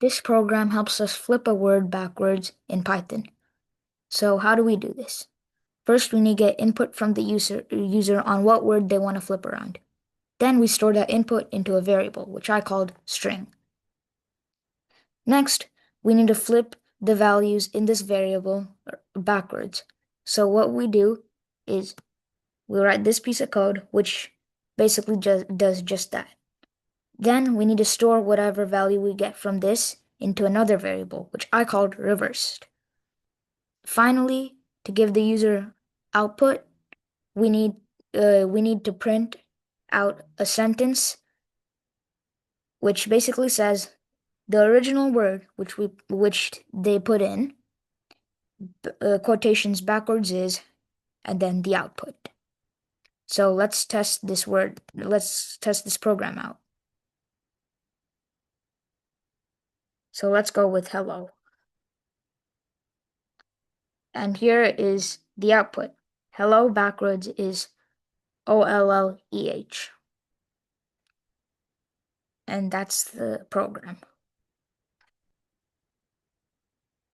This program helps us flip a word backwards in Python. So how do we do this? First, we need to get input from the user on what word they want to flip around. Then we store that input into a variable, which I called string. Next, we need to flip the values in this variable backwards. So what we do is we write this piece of code, which basically just does just that. Then we need to store whatever value we get from this into another variable, which I called reversed. Finally, to give the user output, we need to print out a sentence which basically says the original word which they put in quotations backwards is, and then the output. So let's test this program out. So let's go with hello. And here is the output. Hello backwards is OLLEH. And that's the program.